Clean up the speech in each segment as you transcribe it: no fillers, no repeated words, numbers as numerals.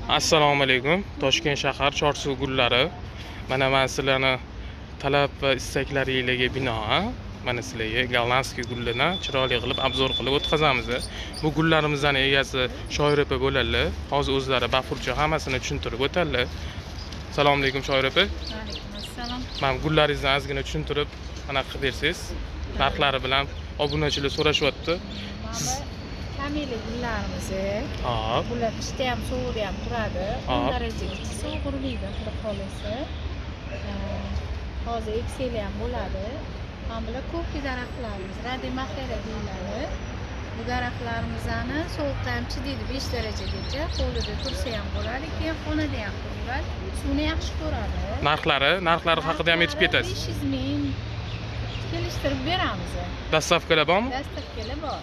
Assalomu alaykum. Toshkent shahar Chorsu gullari. Mana men sizlarni talab va istaklaringizga binoan mana sizlarga gollandskiy gullarni chiroyli qilib obzor qilib o'tkazamiz. Bu gullarimizning egasi Shoir opa bo'ladilar. Hozir o'zlari bafurcha hammasini tushuntirib o'tadilar. Assalomu alaykum Shoir opa. Alaykum assalom. Men gullaringizni ozgina tushuntirib anaqa qilib bersangiz, narxlari bilan obunachilar so'rashyapti. Siz Kamila gullarimiz. hop, Bular qishda ham sovuqda ham turadi. 10 Hop. darajagacha sovuriladi xudo xolisi. Hozir ekseli ham bo'ladi. Mana bular ko'pki daraxtlarimiz, radimahera deyiladi. Bu daraxtlarimizni sovuqda ham chidaydi 5 darajagacha. Qo'lida tursa ham bo'ladi, keyin xonada ham turadi. Suvni yaxshi ko'radi. narxlari haqida ham aytib ketasiz. 500 ming kelishtirib beramiz. Dastavkalar bormi? Dastavkalar bor.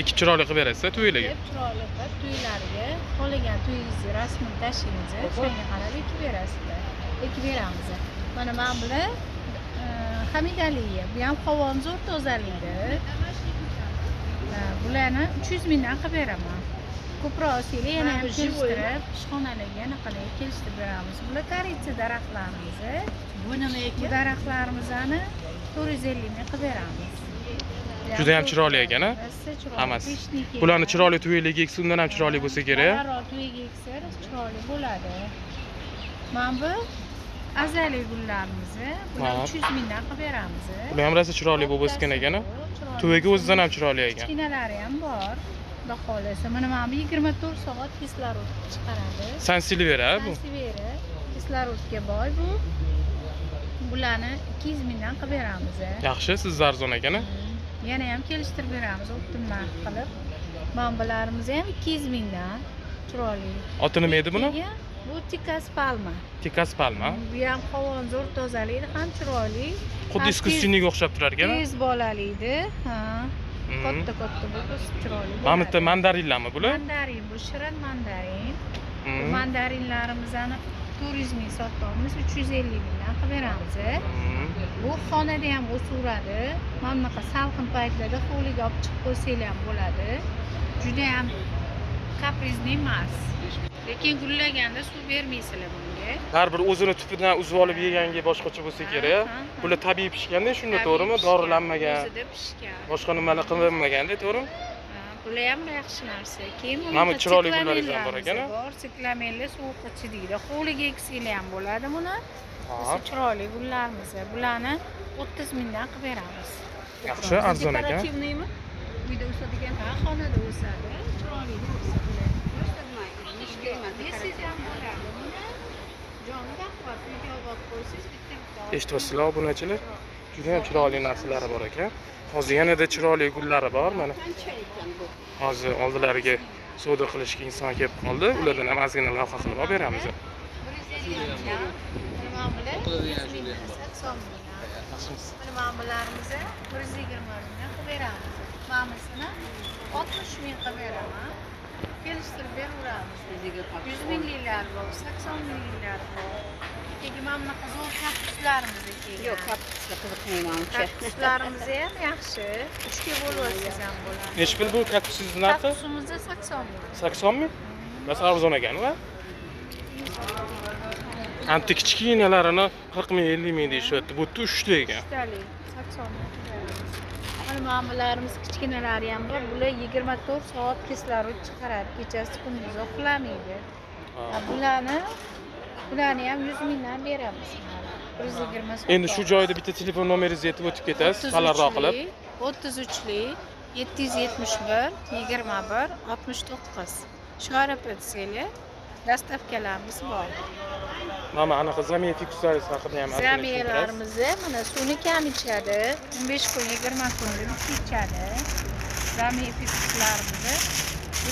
Ikki chiroyli qilib berasiz to'ylarga. Chiroyli qilib to'ylarga xohlagan to'yingizni rasmini tashlaymiz, shunga qarab ekib berasizlar. Ekib beramiz. Mana bular hamidaliya, bu ham havoni zo'r tozalaydi. Bularni 300 mingdan qilib beraman. Ko'proq olsanglar yana ham kelishtirib, ishxonalarga anaqalarga kelishtirib beramiz. Bular koritsa daraxtlarimiz. Bu daraxtlarimizni 450 ming qilib beramiz. Juda ham chiroyli ekan-a? Hammasi. Bularni chiroyli to'ylarga eksa, undan ham chiroyli bo'lsa kerak. To'yga eksa chiroyli bo'ladi. Mana bu azaliy gullarimiz. Bular 300 mingdan qilib beramiz. Bular ham rosa chiroyli bo'lib o'sgan ekan-a? To'yga o'zidan ham chiroyli ekan. Kichkinalari ham bor. Xudo xolisa. Mana bu 24 soat kislorod chiqaradi. Sansilvera bu. Sansevera kislorodga boy bu. Bularni 200 mingdan qilib beramiz. Yaxshi, siz arzon ekan-a? Yana ham kelishtirib beramiz, optim narx qilib. Mambalarimiz ham 200 mingdan. Chiroyli. Oti nima edi buni? Bu Tikas palma. Tikas palma. Bu ham havoni zo'r tozalaydi, ham chiroyli. Xuddi iskusinniga o'xshab turar ekan-a? Tez bolalaydi. Ha. Katta bu chiroyli. Mana bitta mandarinlarmi bular? Mandarin, bu shirin mandarin. Bu mandarinlarimizni 400 ming sotamiz, 350 mingdan qilib beramiz. Bu xonada ham o'saveradi. Mana bunaqa salqin paytlarda hovliga olib chiqib qo'ysanglar ham bo'ladi. Juda ham kaprizni emas. Lekin gullaganda suv bermaysizlar bunga. Har bir o'zini tupidan uzib olib yeganga boshqacha bo'lsa kerak. Bular tabiiy pishganda, shunda to'g'rimi? Dorilanmagan. O'zida pishgan. Boshqa nimalar qilinmaganda, to'g'rimi? Bular ham yaxshi narsa. Keyin Mana bu chiroyli gullaringiz ham bor ekan-a? Bor, siklamellar sovuqqa chidaydi. Hovliga eksanglar ham bo'ladi buni. Hop. Chiroyli gullarimiz. Bularni 30 mingdan qilib beramiz. Yaxshi, arzon ekan. Uyda o'sadigan, xonada o'sadi. Chiroyli o'sadi. Eshityapsizlar obunachilar? Juda ham chiroyli narsalari bor ekan. Hozir yanada chiroyli gullari bor mana. Hozir oldilariga savdo qilishga inson kelib qoldi. Ulardan ham ozgina lavha qilib olib beramiz. Ma'mularimizni 120 mingdan qilib beramiz. Ma'musini 60 ming qilib beraman. Kelishtirib beraveramiz. 100 mingliklar bor, 80 mingliklar bor. Keyin mana bunaqa zo'r kaktuslarimiz ekan. Yo'q, kaktuslar qiziqmayman uncha. Kaktuslarimiz ham yaxshi. 3 ga bo'lib olsangiz ham bo'ladi. Nechi pul bu kaktusingiz narxi? Kaktusimiz 80 ming. 80 ming? Bas arzon ekan-a? Anti kichkinalarini 40 ming, 50 ming deyishyapti. Bu 3 ta ekan. 80 ming. Mana bularimiz kichkinalari ham bor. Bular 24 soat kislorod chiqaradi. Kechasi kunduz uxlamaydi. Bularni ham 100 mingdan beramiz. 120 soat. Endi shu joyda bitta telefon nomeringizni aytib o'tib ketasiz, qalarroq qilib. 33lik 771 21 69. Shoir opa desanglar, dastavkalarimiz bor. Mana anaqa zamiya fiksariz haqida ham Zamiyalarimiz mana suvni kam ichadi. 15 kun, 20 kunlik ichadi. Zamiya fikslarimiz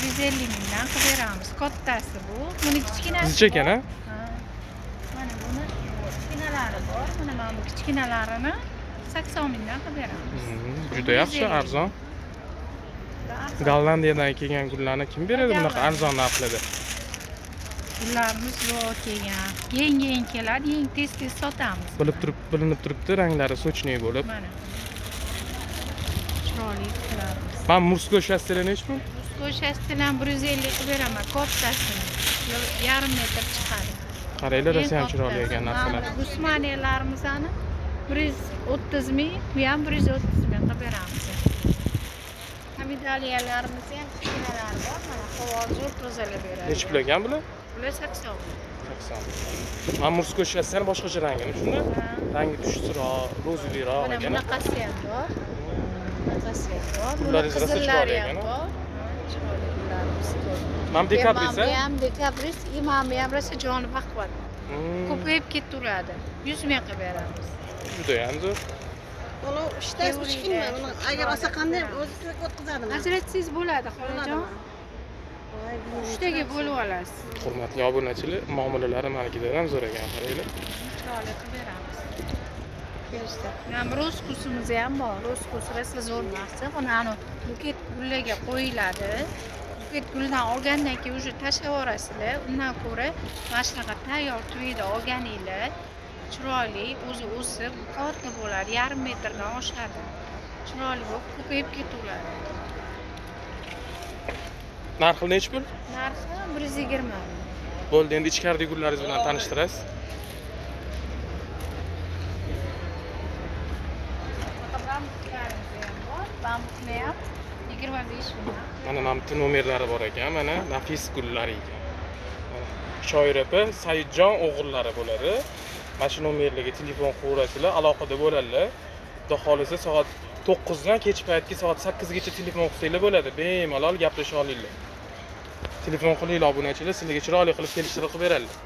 150 mingdan qilib beramiz. Kattasi bu. Buni kichkinasi. Sizcha ekan-a? Mana buni kichkinalari bor. Mana bu kichkinalarini 80 mingdan qilib beramiz. Juda yaxshi, arzon. Gollandiyadan kelgan gullarni kim beradi bunaqa arzon narxlarda? Gullarimiz bor kelgan. Yeng keladi, yeng tez sotamiz. Bilinib turibdi, ranglari sochniy bo'lib. Mana. Chiroyli gullarimiz. Ben Mursko şastileri ne iş bu? Mursko şastilen 150 qilib beraman, kattasini. yarim metr chiqadi. Qaranglar, rosa ham Eng chiroyli kattasi. ekan narsalar. Mana Usmaniyalarimizni 130 ming, bu ham 130 ming qilib beramiz. Medaliyalarimiz ham kichkinalar bor. Mana havozi tozalab beradi. Nechi pul ekan bular? Bular 80. 80. Mana mursko shassan boshqacha rangini, shunda? Rangi tushsizroq, rozliroq Mana ekan. bunaqasi ham bor. Bunaqasi ham bor. Gullaringiz rosa chiroyli ekan, ham bor. Chiroyli gullarimiz bor. Mana dekabris, Mana bu ham dekabris, imami ham rosa joni baquvvat. Ko'payib ketaveradi. 100 ming qilib beramiz. Juda ham zo'r. Buni ishtasi kichkina, buni agar olsa qanday o'zi o'tkazadimi? Ajratsangiz bo'ladi, xolajon. 3taga bo'lib olasiz. Hurmatli obunachilar, muomalalari manikidan ham zo'r ekan, qaranglar. Chiroyli qilib beramiz. Kelishdi. Ham roskusimiz ham bor. Roskus rosa zo'r narsa. Buni buket gullarga qo'yiladi. Buket guldan olgandan keyin уже tashlab yuborasizlar. Undan ko'ra mana shunaqa tayyor tuyida olganinglar chiroyli, o'zi o'sib, katta bo'ladi, yarim metrdan oshadi. Chiroyli bo'lib, ko'payib ketaveradi. Narxi nechi pul? Narxi 120 ming. Bo'ldi, endi ichkaridagi gullaringiz bilan tanishtirasiz. Bambuklar ham 25 ming. Mana bitta nomerlari bor ekan, mana nafis gullar ekan. Shoir opa Saidjon o'g'illari bo'ladi. Mana shu nomerlarga telefon qilaverasizlar, aloqada bo'ladilar. Xudo xolisa soat 9 dan kech paytgi soat 8 gacha telefon qilsanglar bo'ladi. Bemalol gaplasha olinglar. Telefon qilinglar obunachilar, sizlarga chiroyli qilib kelishtirib qilib beradilar.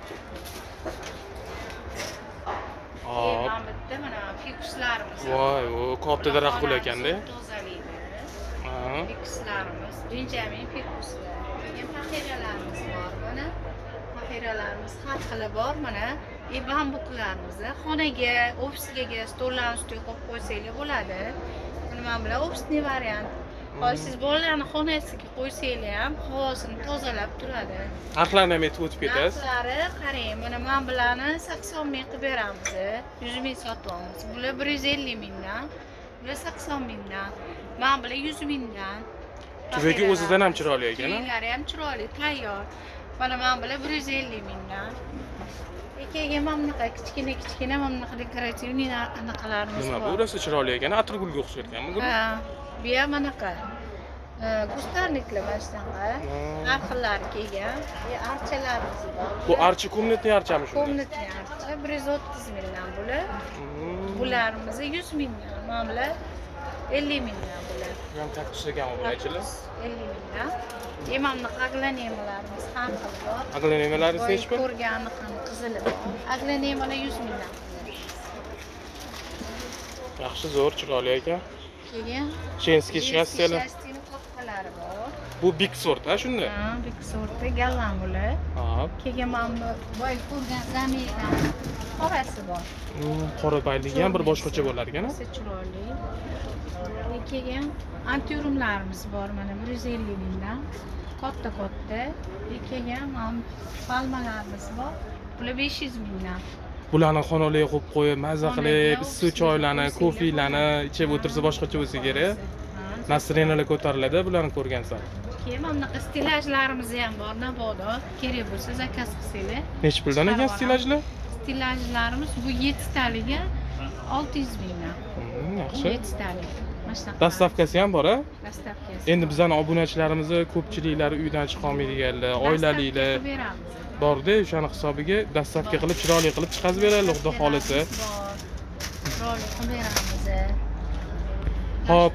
Hop. Mana bitta mana fikuslarimiz. Voy, u katta daraxt gul ekanda. Tozalaydi. Ha. Fikuslarimiz, Benjamin fikuslar. Keyin faxiralarimiz bor mana. Faxiralarimiz har xili bor mana. Bambuklarimiz xonaga, ofisga, stollarni ustiga qo'yib qo'ysanglar bo'ladi. Nima bilan ofisni variant. Hozir siz bolalarni xonasiga qo'ysanglar ham havosini tozalab turadi. Narxlarni ham aytib o'tib ketasiz. Narxlari qarang, mana men bularni 80 ming qilib beramiz. 100 ming sotyapmiz. Bular 150 mingdan, bular 80 mingdan. Men bular 100 mingdan. Tuvagi o'zidan ham chiroyli ekan. Tuvaglari ham chiroyli, tayyor. Mana men bular 150 mingdan. Keyin mana bunaqa kichkina mana bunaqa dekorativniy anaqalarimiz bor. Nima bu rosa chiroyli ekan, atir gulga o'xshayotganmi bu? Ha, bu ham anaqa. Kustarniklar mana shunaqa. Har xillari kelgan. Archalarimiz bor. Bu archa komnatli archami shunda? Komnatli archa 130 mingdan bular. Bularimiz 100 mingdan, mana bular 50 mingdan bular. Bu ham taktus ekan obunachilar. 50 mingdan. Imamni aglanemalarimiz ham xil bor. Aglanemalarimiz nechi pul? Ko'rgani ham qizili bor. Aglanemalar 100 mingdan. Yaxshi, zo'r, chiroyli ekan. Keyin Shenskiy shassiylar. Shastin qopqalari bor. Bu big sort, ha shunda? Ha, big sorti gallan bular. Hop. Keyin mana bu boy ko'rgan zamirdan qorasi bor. Qora bayligi ham bir boshqacha bo'lar ekan. Rosa chiroyli. Keyin antiurumlarimiz bor mana 150 mingdan. Katta. Keyin mana palmalarimiz bor. Bular 500 mingdan. Bularni xonalarga qo'yib qo'yib, maza qilib, issiq choylarni, kofelarni ichib o'tirsa boshqacha bo'lsa kerak. Nasrinalar ko'tariladi bularni ko'rgan sari. Keyin mana bunaqa stilajlarimiz ham bor, mabodo kerak bo'lsa zakaz qilsanglar. Nechi puldan ekan stilajlar? Stilajlarimiz bu 7 taliga 600 mingdan. Yaxshi. 7 talik. Mana shunaqa. Dastavkasi ham bor, ha? Dastavkasi. Endi bizning obunachilarimiz ko'pchiliklari uydan chiqa olmaydiganlar, oilaliklar Dastavka beramiz. bor-da, o'shani hisobiga dastavka qilib, chiroyli qilib chiqazib beradi, xudo xolisa. Chiroyli qilib beramiz. Hop.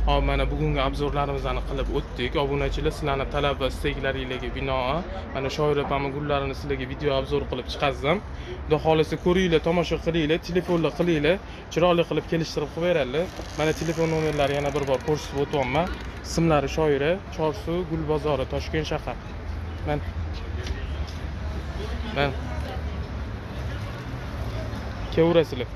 Hop, mana bugungi obzorlarimizni qilib o'tdik. Obunachilar, sizlarning talab va istaklaringizga binoan mana Shoir opamning gullarini sizlarga video obzor qilib chiqazdim. Xudo xolisa ko'ringlar, tomosha qilinglar, telefonlar qilinglar, chiroyli qilib kelishtirib qo'yib beradilar. Mana telefon nomerlari yana bir bor ko'rsatib o'tyapman. Ismlari Shoira, Chorsu, Gul bozori, Toshkent shahar. Men kelaverasizlar.